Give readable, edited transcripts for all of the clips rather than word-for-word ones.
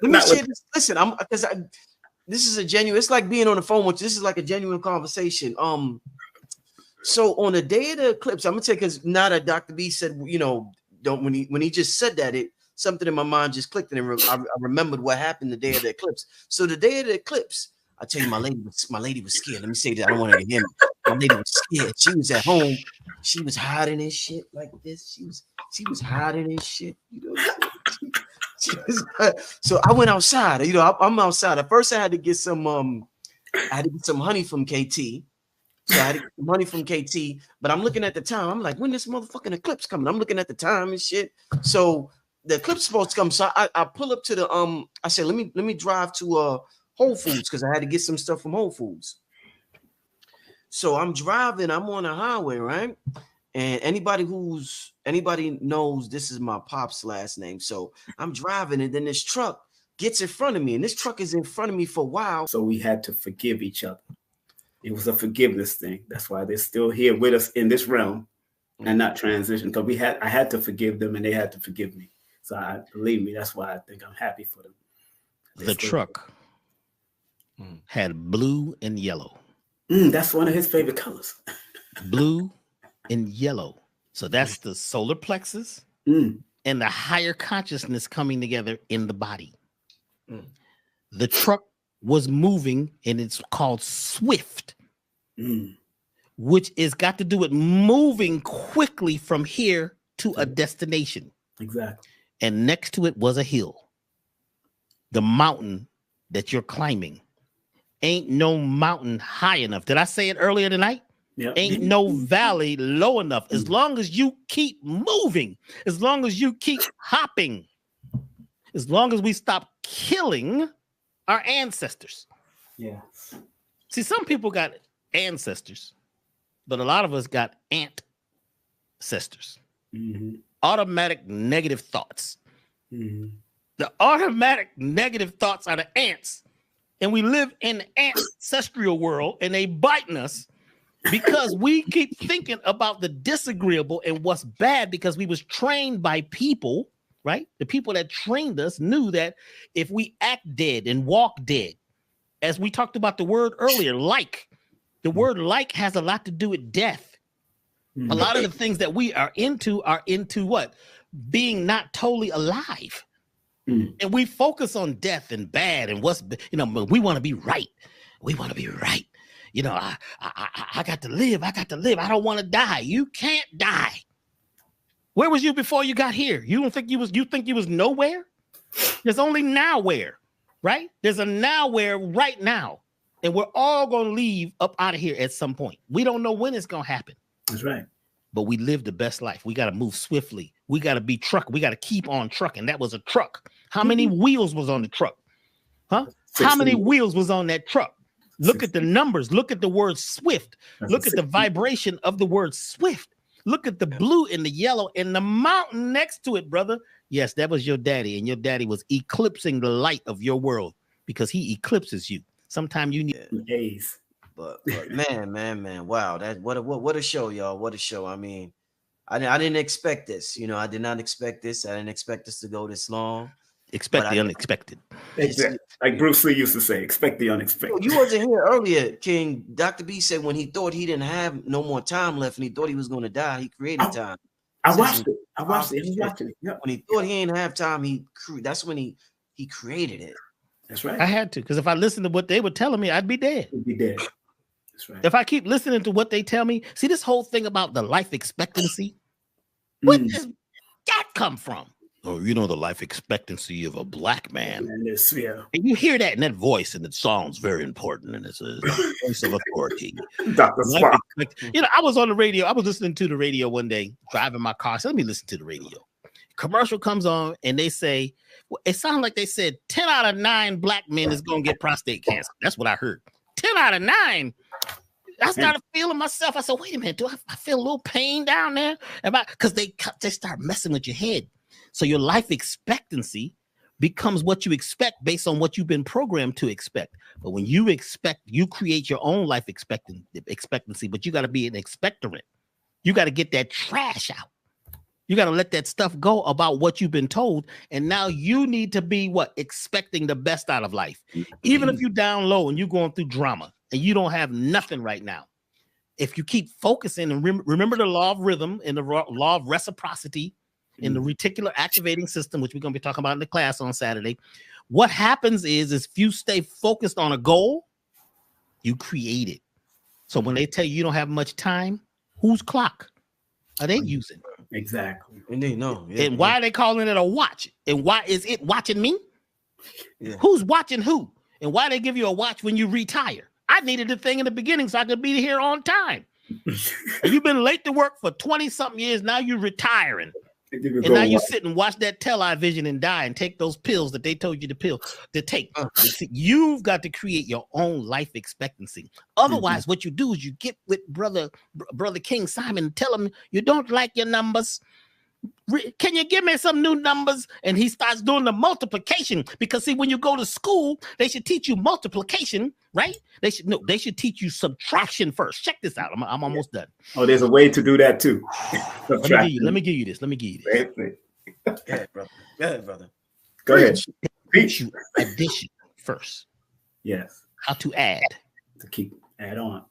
Let me share this. Listen, this is a genuine. It's like being on the phone with you. This is like a genuine conversation. So on the day of the eclipse, I'm gonna take because now that Dr. B said, don't when he just said that, something in my mind just clicked, and I remembered what happened the day of the eclipse. So the day of the eclipse, I tell you, my lady was scared. Let me say that. I don't want her to hear me. My lady was scared. She was at home. She was hiding and shit like this. She was hiding and shit. So I went outside. I'm outside. At first, I had to get some honey from KT. So I had to get some money from KT, but I'm looking at the time. I'm like, when this motherfucking eclipse coming? I'm looking at the time and shit. So the eclipse is supposed to come. So I pull up to the I said, let me drive to Whole Foods because I had to get some stuff from Whole Foods. So I'm driving. I'm on the highway, right? And anybody knows this is my pop's last name. So I'm driving, and then this truck gets in front of me, and this truck is in front of me for a while. So we had to forgive each other. It was a forgiveness thing. That's why they're still here with us in this realm and not transition. Because I had to forgive them, and they had to forgive me. So believe me, that's why I think I'm happy for them. The truck had blue and yellow. That's one of his favorite colors. Blue and yellow. So that's the solar plexus and the higher consciousness coming together in the body. The truck was moving, and it's called swift, which is got to do with moving quickly from here to a destination. Exactly. And next to it was a hill. The mountain that you're climbing. Ain't no mountain high enough. Did I say it earlier tonight? Yep. Ain't no valley low enough. As long as you keep moving, as long as you keep hopping, as long as we stop killing our ancestors. Yeah. See, some people got ancestors, but a lot of us got ancestors. Automatic negative thoughts. The automatic negative thoughts are the ants. And we live in the ancestral world, and they biting us because we keep thinking about the disagreeable and what's bad, because we was trained by people, right? The people that trained us knew that if we act dead and walk dead, as we talked about the word earlier, the word like has a lot to do with death. A lot of the things that we are into what? Being not totally alive. And we focus on death and bad and what's, we want to be right. We want to be right. I got to live. I don't want to die. You can't die. Where was you before you got here? You think you was nowhere? There's only nowhere, right? There's a nowhere right now. And we're all going to leave up out of here at some point. We don't know when it's going to happen. That's right. But we live the best life. We got to move swiftly. We got to be trucking. We got to keep on trucking. That was a truck. How many wheels was on the truck? Huh? 16. How many wheels was on that truck? Look 16. At the numbers. Look at the word swift. Look at the vibration of the word swift. Look at the blue and the yellow and the mountain next to it, brother. Yes, that was your daddy. And your daddy was eclipsing the light of your world because he eclipses you. Sometimes you need days. But man, wow, that what a show, y'all. What a show. I mean, I didn't expect this. I did not expect this. I didn't expect this to go this long. Expect the unexpected. Exactly. Like Bruce Lee used to say, expect the unexpected. You wasn't here earlier, King. Dr. B said when he thought he didn't have no more time left and he thought he was going to die, he created time. I watched it. Yep. When he thought he didn't have time, that's when he created it. That's right. I had to, because if I listened to what they were telling me, I'd be dead. You'd be dead. That's right. If I keep listening to what they tell me, see this whole thing about the life expectancy. Where does that come from? Oh, the life expectancy of a black man. And you hear that in that voice, and it sounds very important, and it's a voice of authority. Dr. Spock. I was on the radio. I was listening to the radio one day, driving my car. So let me listen to the radio. Commercial comes on, and they say, it sounded like they said 10 out of 9 black men is going to get prostate cancer. That's what I heard. 10 out of 9. I started feeling myself. I said, wait a minute, do I feel a little pain down there? Because they start messing with your head. So your life expectancy becomes what you expect based on what you've been programmed to expect. But when you expect, you create your own life expectancy, but you got to be an expectorant. You got to get that trash out. You got to let that stuff go about what you've been told. And now you need to be what? Expecting the best out of life. Even if you're down low and you're going through drama and you don't have nothing right now. If you keep focusing and remember the law of rhythm and the law of reciprocity in the reticular activating system, which we're going to be talking about in the class on Saturday, what happens is if you stay focused on a goal, you create it. So when they tell you don't have much time, whose clock are they using? Exactly. And they know. Yeah, and why are they calling it a watch? And why is it watching me? Yeah. Who's watching who? And why they give you a watch when you retire? I needed the thing in the beginning so I could be here on time. And you've been late to work for 20-something years. Now you're retiring. And now you sit and watch that television and die and take those pills that they told you to take. You've got to create your own life expectancy. Otherwise, what you do is you get with brother King Simon and tell him you don't like your numbers. Can you give me some new numbers? And he starts doing the multiplication, because see, when you go to school, they should teach you multiplication, right? They should teach you subtraction first. Check this out. I'm almost done. Oh, there's a way to do that too. Let me give you this. Go ahead, brother. Go ahead, brother. Go ahead. Teach you addition first. Yes. How to add. To add on.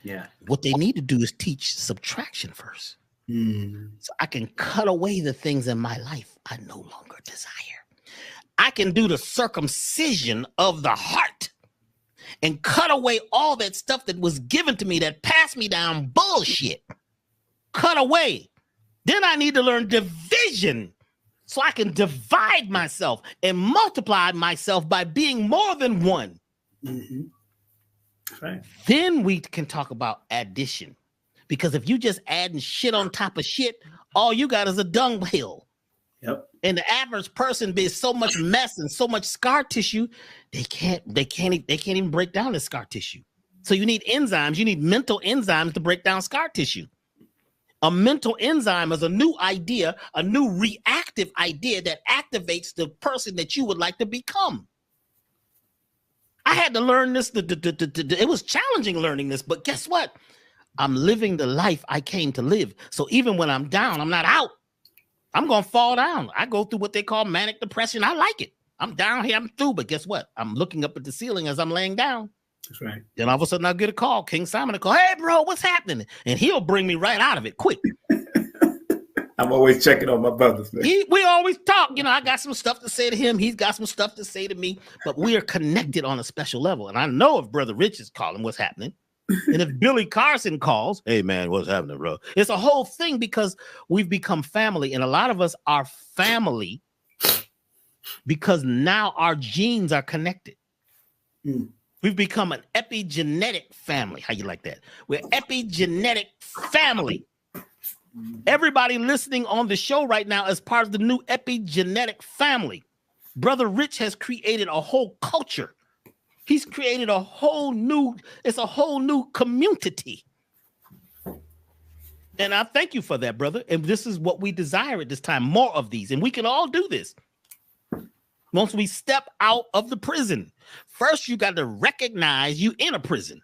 Yeah. What they need to do is teach subtraction first. So I can cut away the things in my life I no longer desire. I can do the circumcision of the heart and cut away all that stuff that was given to me that passed me down bullshit. Cut away. Then I need to learn division so I can divide myself and multiply myself by being more than one. Right. Then we can talk about addition. Because if you just adding shit on top of shit, all you got is a dunghill. Yep. And the average person be so much mess and so much scar tissue, they can't even break down the scar tissue. So you need enzymes. You need mental enzymes to break down scar tissue. A mental enzyme is a new idea, a new reactive idea that activates the person that you would like to become. I had to learn this. It was challenging learning this, but guess what? I'm living the life I came to live. So even when I'm down, I'm not out. I'm going to fall down. I go through what they call manic depression. I like it. I'm down here. I'm through. But guess what? I'm looking up at the ceiling as I'm laying down. That's right. Then all of a sudden I'll get a call. King Simon will call, hey, bro, what's happening? And he'll bring me right out of it quick. I'm always checking on my brothers, man. We always talk. You know, I got some stuff to say to him. He's got some stuff to say to me. But we are connected on a special level. And I know if Brother Rich is calling, what's happening. And if Billy Carson calls, hey, man, what's happening, bro? It's a whole thing because we've become family. And a lot of us are family because now our genes are connected. We've become an epigenetic family. How you like that? We're epigenetic family. Everybody listening on the show right now is part of the new epigenetic family. Brother Rich has created a whole culture. He's created a whole new community. And I thank you for that, brother. And this is what we desire at this time, more of these. And we can all do this. Once we step out of the prison, first you got to recognize you in a prison.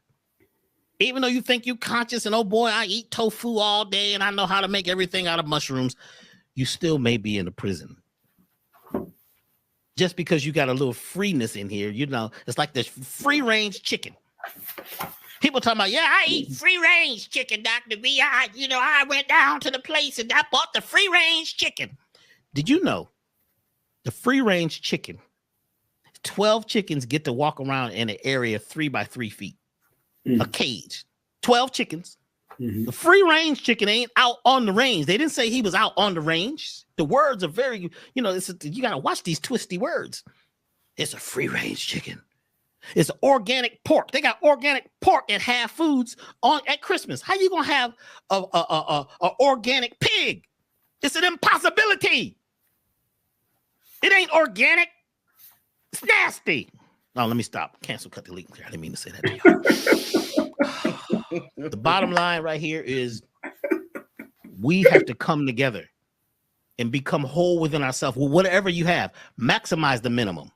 Even though you think you're conscious and, oh boy, I eat tofu all day and I know how to make everything out of mushrooms, you still may be in a prison. Just because you got a little freeness in here, you know, it's like this free-range chicken. People talking about, yeah, I eat free-range chicken, Dr. B. I went down to the place and I bought the free-range chicken. Did you know the free-range chicken, 12 chickens get to walk around in an area 3 by 3 feet, a cage, 12 chickens. The free-range chicken ain't out on the range. They didn't say he was out on the range. The words are very, you got to watch these twisty words. It's a free-range chicken. It's organic pork. They got organic pork at Half Foods at Christmas. How you going to have a organic pig? It's an impossibility. It ain't organic. It's nasty. No, let me stop. Cancel, cut, delete. I didn't mean to say that to you. The bottom line right here is we have to come together and become whole within ourselves. Well, whatever you have, maximize the minimum.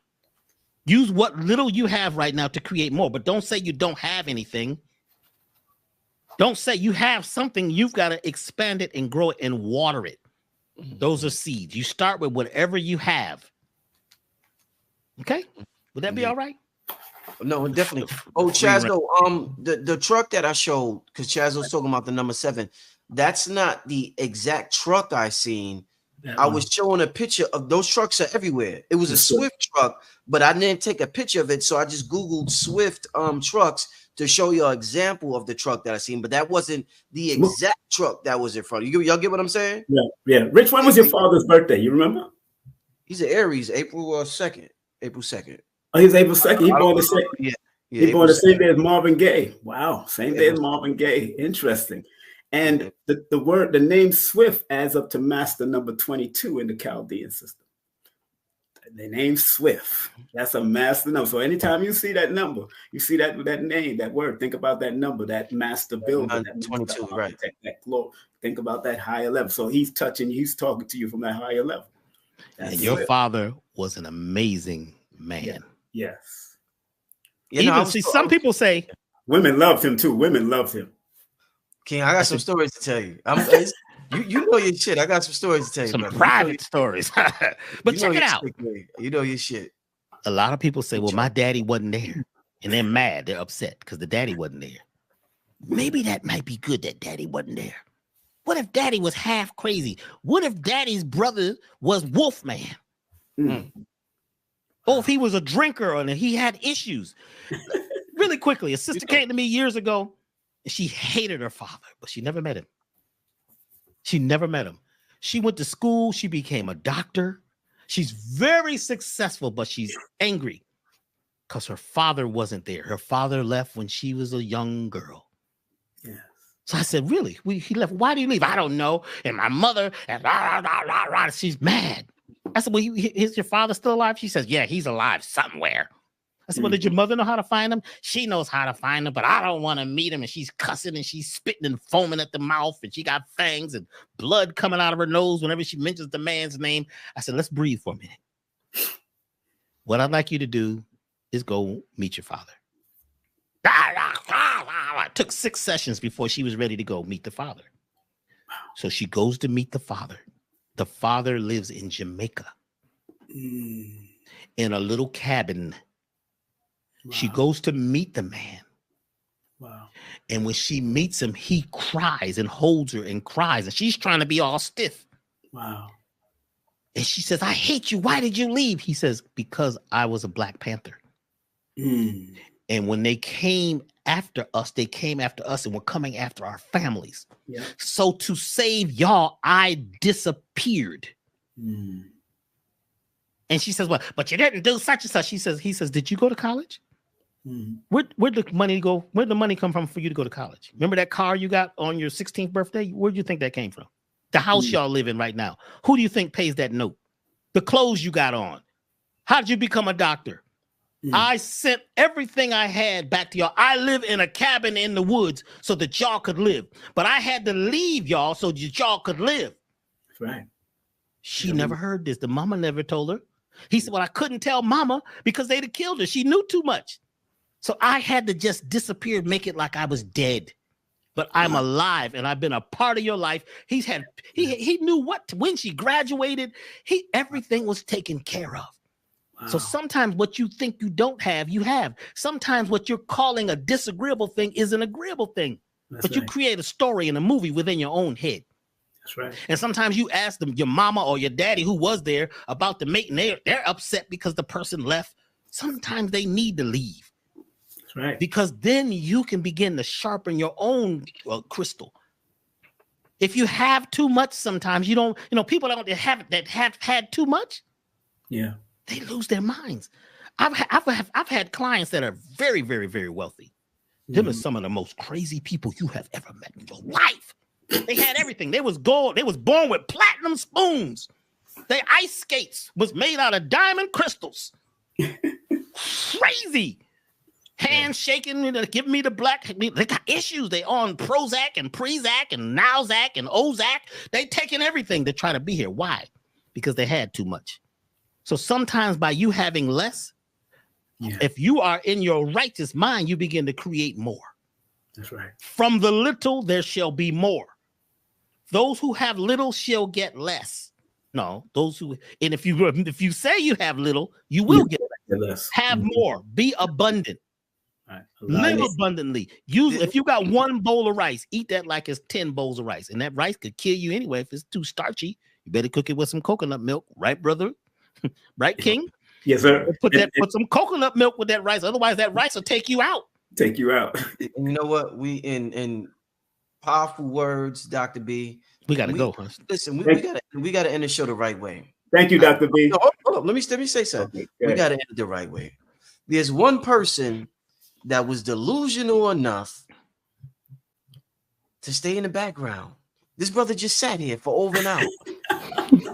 Use what little you have right now to create more, but don't say you don't have anything. Don't say you have something. You've got to expand it and grow it and water it. Those are seeds. You start with whatever you have. Okay, would that be all right? No, definitely. Oh, Chazzo, the truck that I showed, because Chaz was talking about the number 7, that's not the exact truck I seen. I was showing a picture of those trucks are everywhere. It was a Swift truck, but I didn't take a picture of it, so I just Googled Swift trucks to show you an example of the truck that I seen, but that wasn't the exact truck that was in front of you. Y'all get what I'm saying? Yeah. Rich, when was your father's birthday? You remember? He's an Aries, April 2nd. April 2nd. Oh, he's April 2nd. He born the same. Yeah, he born the same day as Marvin Gaye. Wow, same day as Marvin Gaye. Interesting. And the name Swift adds up to master number 22 in the Chaldean system. The name Swift. That's a master number. So anytime you see that number, you see that name, that word, think about that number, that master builder, that 22, right? That glory. Think about that higher level. So he's touching you, he's talking to you from that higher level. And your father was an amazing man. Yeah. Yes. Even some people say women loved him too. Women loved him. King, I got some stories to tell you. You know your shit. I got some stories to tell you. Some private stories. But check it out. You know your shit. A lot of people say, well, my daddy wasn't there. And they're mad. They're upset because the daddy wasn't there. Maybe that might be good that daddy wasn't there. What if daddy was half crazy? What if daddy's brother was Wolfman? Or if he was a drinker and he had issues? Really quickly, a sister came to me years ago. She hated her father, but she never met him. She never met him. She went to school. She became a doctor. She's very successful, but she's angry because her father wasn't there. Her father left when she was a young girl. Yes. So I said, really? He left. Why do you leave? I don't know. And my mother, and she's mad. I said, well, is your father still alive? She says, yeah, he's alive somewhere. I said, well, did your mother know how to find him? She knows how to find him, but I don't want to meet him. And she's cussing and she's spitting and foaming at the mouth. And she got fangs and blood coming out of her nose whenever she mentions the man's name. I said, let's breathe for a minute. What I'd like you to do is go meet your father. It took 6 sessions before she was ready to go meet the father. So she goes to meet the father. The father lives in Jamaica in a little cabin. Wow. She goes to meet the man. Wow. And when she meets him, he cries and holds her and cries. And she's trying to be all stiff. Wow. And she says, I hate you. Why did you leave? He says, because I was a Black Panther. And when they came after us and were coming after our families. Yeah. So to save y'all, I disappeared. And she says, well, but you didn't do such and such. He says, did you go to college? Where'd the money go? Where'd the money come from for you to go to college? Remember that car you got on your 16th birthday? Where'd you think that came from? The house y'all live in right now. Who do you think pays that note? The clothes you got on. How did you become a doctor? I sent everything I had back to y'all. I live in a cabin in the woods so that y'all could live. But I had to leave y'all so that y'all could live. That's right. She never heard this. The mama never told her. He said, well, I couldn't tell mama because they'd have killed her. She knew too much. So I had to just disappear, make it like I was dead. But I'm alive and I've been a part of your life. He knew when she graduated, everything was taken care of. Wow. So sometimes what you think you don't have, you have. Sometimes what you're calling a disagreeable thing is an agreeable thing. That's but right. You create a story in a movie within your own head. That's right. And sometimes you ask them, your mama or your daddy who was there about the mate, and they're upset because the person left. Sometimes they need to leave. That's right. Because then you can begin to sharpen your own crystal. If you have too much, sometimes you don't, people that have had too much. Yeah. They lose their minds. I've had clients that are very, very, very wealthy. Them are some of the most crazy people you have ever met in your life. They had everything. They was gold. They was born with platinum spoons. Their ice skates was made out of diamond crystals. Crazy. Hands shaking, giving me the black. They got issues. They on Prozac and Prezac and Nowzac and Ozac. They taking everything to try to be here. Why? Because they had too much. So sometimes by you having less, if you are in your righteous mind, you begin to create more. That's right. From the little, there shall be more. Those who have little shall get less. No, those who, and if you say you have little, you will get less. Have more. Be abundant. Right. Live abundantly. If you got one bowl of rice, eat that like it's 10 bowls of rice. And that rice could kill you anyway if it's too starchy. You better cook it with some coconut milk, right, brother? Right, King? Yes, sir. Put some coconut milk with that rice. Otherwise, that rice will take you out. Take you out. And you know what? We in powerful words, Dr. B. We gotta go. Listen, we gotta end the show the right way. Thank you, Dr. B. Hold on. Let me say something. Okay, we gotta end it the right way. There's one person that was delusional enough to stay in the background. This brother just sat here for over an hour.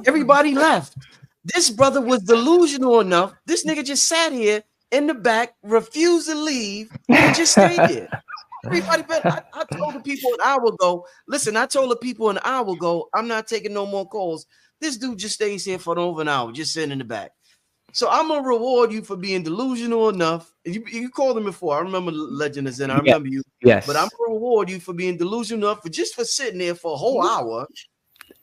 Everybody left. This brother was delusional enough. This nigga just sat here in the back, refused to leave, and just stayed here. Everybody, I told the people an hour ago, listen, I'm not taking no more calls. This dude just stays here for over an hour, just sitting in the back. So I'm gonna reward you for being delusional enough. You called him before. I remember Legend of Zen. I remember you. Yes. But I'm gonna reward you for being delusional enough for sitting there for a whole hour.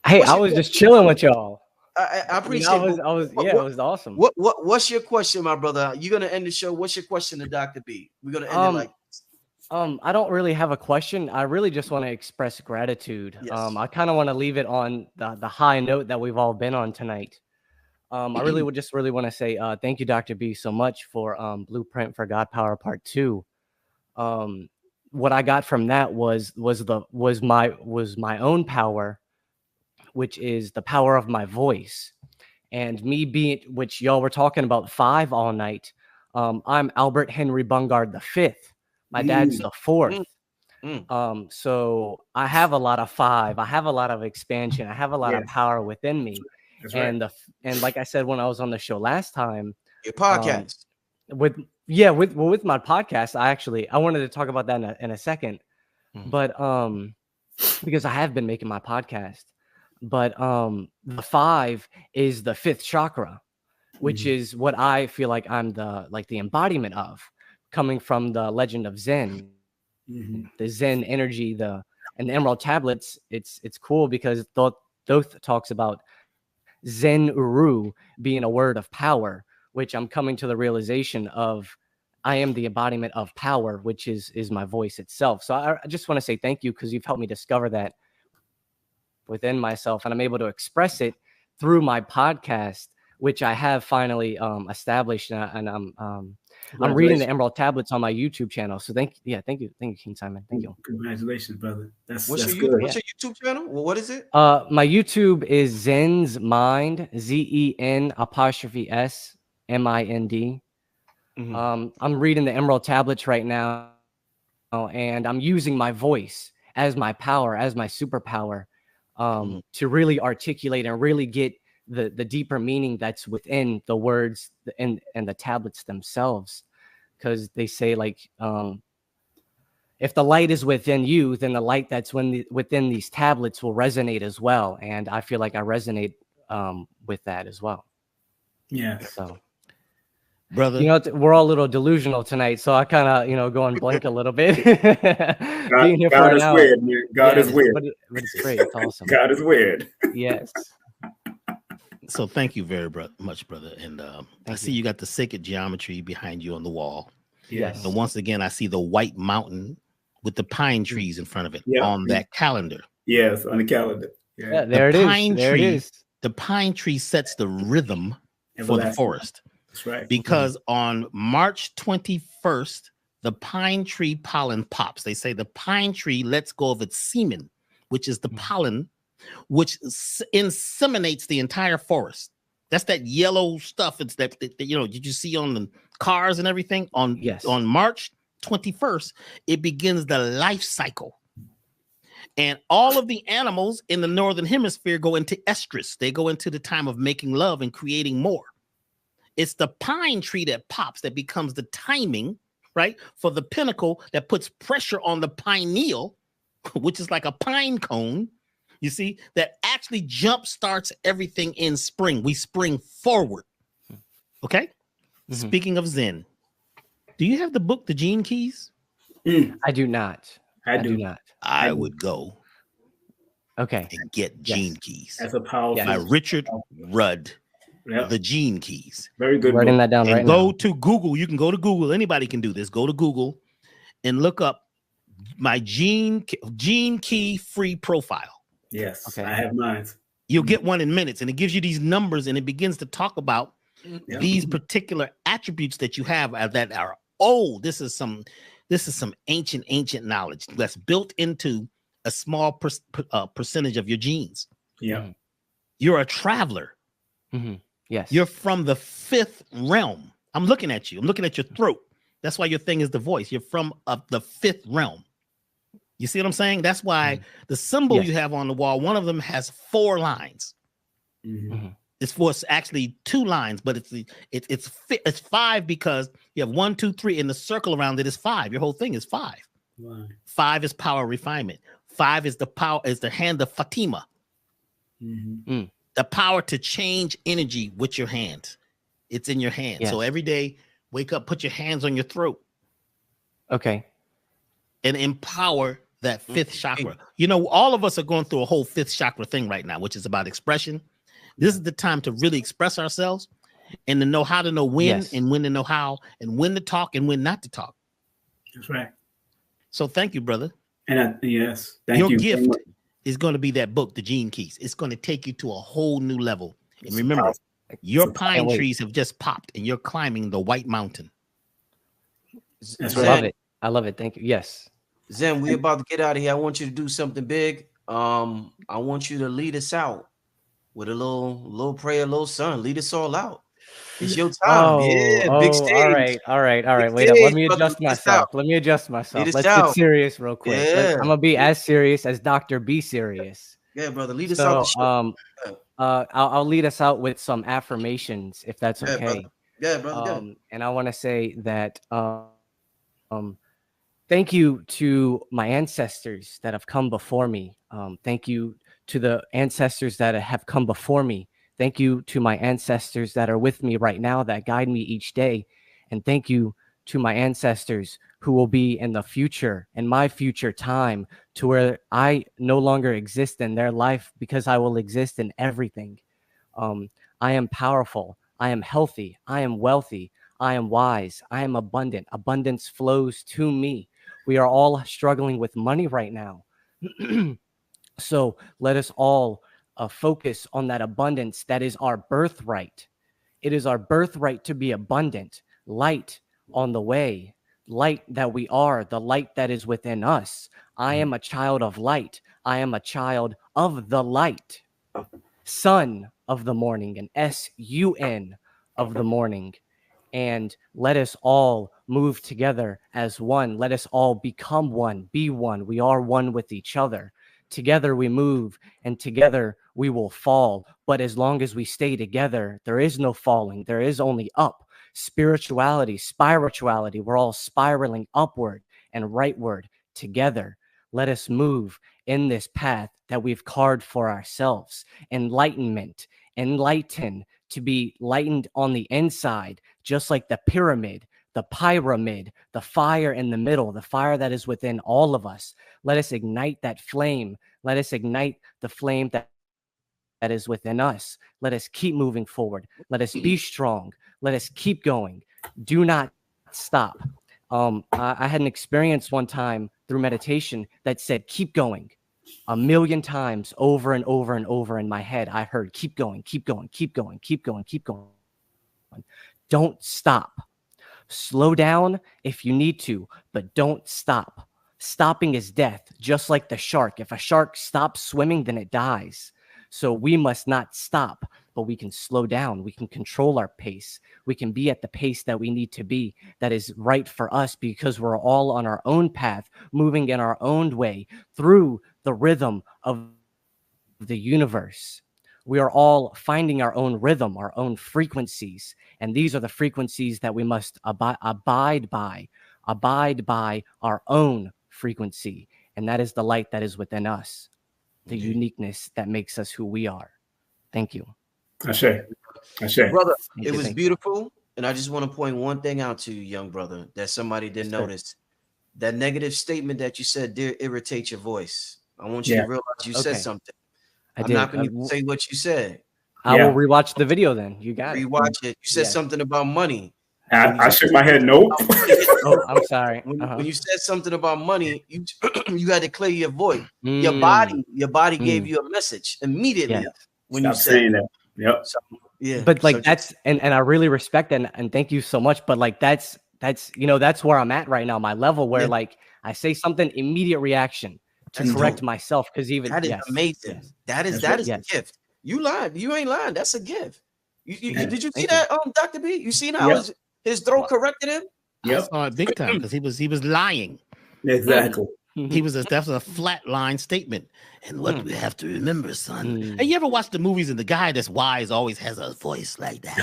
Hey, I was just chilling with y'all. I appreciate it. It was awesome. What's your question, my brother? You're gonna end the show. What's your question to Dr. B? We're gonna end it like this. I don't really have a question. I really just want to express gratitude. Yes. I kind of want to leave it on the high note that we've all been on tonight. I really want to say thank you, Dr. B, so much for Blueprint for God Power Part 2. What I got from that was my own power, which is the power of my voice, and me being, which y'all were talking about 5 all night. I'm Albert Henry Bungard the 5th. My dad's the 4th. So I have a lot of 5. I have a lot of expansion. I have a lot of power within me. Right. And like I said when I was on the show last time, your podcast with my podcast, I wanted to talk about that in a second, but because I have been making my podcast, but the 5 is the 5th chakra, which is what I feel like I'm the embodiment of, coming from the Legend of Zen, the Zen energy, and the Emerald Tablets. It's cool because Thoth talks about Zen Uru being a word of power, which I'm coming to the realization of. I am the embodiment of power, which is my voice itself. So I just want to say thank you, because you've helped me discover that within myself, and I'm able to express it through my podcast, which I have finally established, and I'm reading the Emerald Tablets on my YouTube channel. So thank you, King Simon. Thank you. Congratulations, brother. What's your YouTube channel? Well, what is it? My YouTube is Zen's Mind, ZEN''S''MIND. I'm reading the Emerald Tablets right now, and I'm using my voice as my power, as my superpower, to really articulate and really get the deeper meaning that's within the words and the tablets themselves. Because they say, like, if the light is within you, then the light that's within these tablets will resonate as well. And I feel like I resonate with that as well. Yeah. So, brother, we're all a little delusional tonight, so I kind of going blank a little bit. Being here God for is an weird, man. God is weird, but it's great. It's awesome. God is weird. Yes. So thank you very much, brother. And I see you got the sacred geometry behind you on the wall. Yes. And once again, I see the white mountain with the pine trees in front of it on that calendar. Yes, on the calendar. Yeah, there it is. The pine tree sets the rhythm for the forest. That's right. Because on March 21st, the pine tree pollen pops. They say the pine tree lets go of its semen, which is the pollen, which inseminates the entire forest. That's that yellow stuff. It's that did you see on the cars and everything? On March 21st, it begins the life cycle. And all of the animals in the northern hemisphere go into estrus. They go into the time of making love and creating more. It's the pine tree that pops, that becomes the timing, right, for the pinnacle that puts pressure on the pineal, which is like a pine cone, you see, that actually jump starts everything in spring. We spring forward. Okay? Speaking of Zen, do you have the book, The Gene Keys? I do not. I do not. I would go. Okay. and get Gene Keys. That's a powerful. By Richard Rudd. Yep. The Gene Keys. Very good. Writing that down and right go now. to Google. You can go to Google. Anybody can do this. Go to Google and look up my Gene Key free profile. Yes, Okay. I have mine. You'll get one in minutes, and it gives you these numbers, and it begins to talk about these particular attributes that you have that are old. This is some ancient knowledge that's built into a small percentage of your genes. Yeah, you're a traveler. Yes, you're from the fifth realm. I'm looking at you. I'm looking at your throat. That's why your thing is the voice. You're from the fifth realm. You see what I'm saying? That's why the symbol you have on the wall, one of them has 4 lines. It's actually 2 lines, but it's 5 because you have 1, 2, 3, and the circle around it is 5. Your whole thing is 5. Wow. 5 is power refinement. 5 is the hand of Fatima. The power to change energy with your hand. It's in your hand. Yes. So every day, wake up, put your hands on your throat. Okay. And empower that 5th chakra. You know, all of us are going through a whole 5th chakra thing right now, which is about expression. This is the time to really express ourselves and to know how to know when and when to know how and when to talk and when not to talk. That's right. So thank you, brother. And thank you. Your gift is going to be that book, The Gene Keys. It's going to take you to a whole new level. And remember, your pine trees have just popped and you're climbing the White Mountain. I love it. Thank you. Yes. Zen, we're about to get out of here. I want you to do something big. I want you to lead us out with a little prayer, a little song. Lead us all out. It's your time. Big stage. All right. Wait up. Let me adjust myself. Let's get serious real quick. I'm gonna be as serious as Dr. B serious. Yeah, brother. Lead us out the show. I'll lead us out with some affirmations, if that's okay. Yeah, brother. And I want to say that thank you to my ancestors that have come before me. Thank you to the ancestors that have come before me. Thank you to my ancestors that are with me right now that guide me each day. And thank you to my ancestors who will be in the future, in my future time, to where I no longer exist in their life because I will exist in everything. I am powerful. I am healthy. I am wealthy. I am wise. I am abundant. Abundance flows to me. We are all struggling with money right now. So let us all focus on that abundance that is our birthright. It is our birthright to be abundant. Light on the way. Light that we are. The light that is within us. I am a child of light. I am a child of the light. Sun of the morning, and SUN of the morning. And let us all move together as one. Let us all become one, be one. We are one with each other. Together we move, and together we will fall. But as long as we stay together, there is no falling. There is only up. Spirituality, we're all spiraling upward and rightward together. Let us move in this path that we've carved for ourselves. Enlightenment, enlighten, to be lightened on the inside, just like the pyramid, the fire in the middle, the fire that is within all of us. Let us ignite that flame. Let us ignite the flame that is within us. Let us keep moving forward. Let us be strong. Let us keep going. Do not stop. I had an experience one time through meditation that said, keep going. 1,000,000 times over and over and over in my head, I heard, keep going, keep going, keep going, keep going, keep going. Don't stop. Slow down if you need to, but don't stop. Stopping is death, just like the shark. If a shark stops swimming, then it dies. So we must not stop, but we can slow down. We can control our pace. We can be at the pace that we need to be, that is right for us, because we're all on our own path, moving in our own way through the rhythm of the universe. We are all finding our own rhythm, our own frequencies. And these are the frequencies that we must abide by our own frequency. And that is the light that is within us, the uniqueness that makes us who we are. Thank you. Ashe. Brother, it was beautiful. And I just want to point one thing out to you, young brother, that somebody didn't notice. That negative statement that you said did irritate your voice. I want you to realize you said something. I'm not going to say what you said. I will rewatch the video then. You got it. Rewatch it. You said something about money. I shook my head. Nope. Oh, I'm sorry. When you said something about money, you had to clear your voice. Your body gave you a message immediately when you said saying that. Yep. So, yeah. But like that's and I really respect that and thank you so much. But like that's that's where I'm at right now. My level where like I say something, immediate reaction to correct myself because even that is amazing. That is a gift. You lied. You ain't lying. That's a gift. Did you see that, Dr. B? You seen how his throat corrected him? I saw it big time because he was lying. Exactly. That's a flat line statement. And what we have to remember, son. And you ever watch the movies and the guy that's wise always has a voice like that?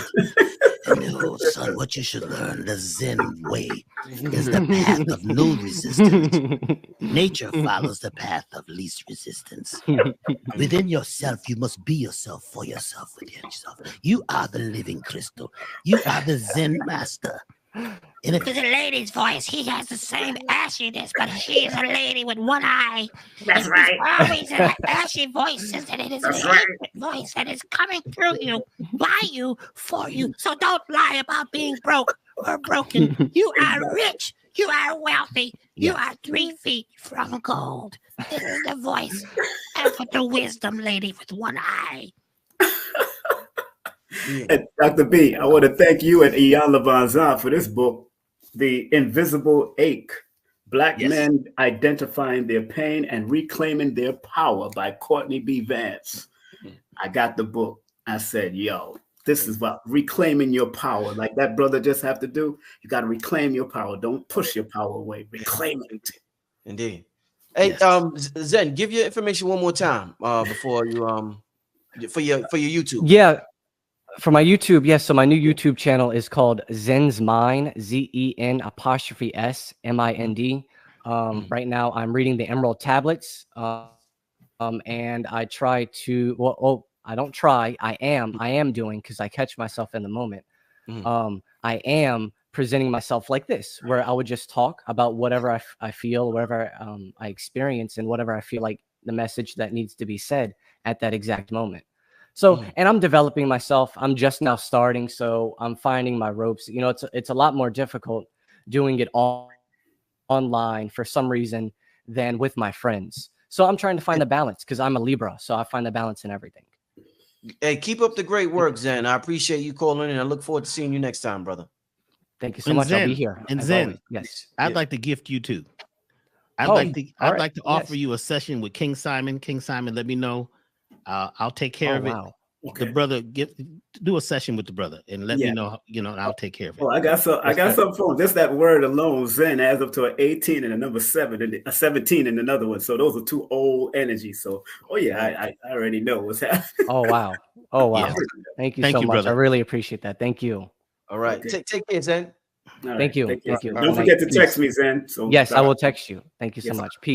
And son, what you should learn, the Zen way is the path of no resistance. Nature follows the path of least resistance. Within yourself, you must be yourself for yourself within yourself. You are the living crystal. You are the Zen master. And if it's a lady's voice, he has the same ashiness, but she is a lady with one eye. That's right. Always an ashy voice, and it is a voice that is coming through you, by you, for you. So don't lie about being broke or broken. You are rich. You are wealthy. You are 3 feet from gold. This is the voice of the wisdom lady with one eye. And Dr. B, I want to thank you and Ian Levanzan for this book, The Invisible Ache, Black Men Identifying Their Pain and Reclaiming Their Power by Courtney B. Vance. I got the book. I said, yo, this is about reclaiming your power. Like that brother just have to do. You got to reclaim your power. Don't push your power away. Reclaim it. Indeed. Hey, Zen, give your information one more time before you for your YouTube. Yeah. For my YouTube, so my new YouTube channel is called Zen's Mind, ZEN''S''MIND. Right now, I'm reading the Emerald Tablets, and I try to. I don't try. I am doing because I catch myself in the moment. I am presenting myself like this, where I would just talk about whatever I feel, whatever I experience, and whatever I feel like the message that needs to be said at that exact moment. So, and I'm developing myself. I'm just now starting, so I'm finding my ropes. It's a lot more difficult doing it online for some reason than with my friends. So I'm trying to find the balance because I'm a Libra, so I find the balance in everything. Hey, keep up the great work, Zen. I appreciate you calling in. I look forward to seeing you next time, brother. Thank you so much. I'll be here. And Zen, yes, I'd like to gift you too. I'd like to offer you a session with King Simon. King Simon, let me know. I'll take care of it. Okay. The brother, do a session with the brother and let me know. And I'll take care of it. Well, I got something for him. Just that word alone, Zen, adds up to an 18 and a number 7 and a 17 in another one. So those are 2 old energies. So, I already know what's happening. Oh wow! Yeah. Thank you so much. Brother. I really appreciate that. Thank you. All right, take care, Zen. Thank you. Don't forget to text me, Zen. Yes, I will text you. Thank you so much. Peace.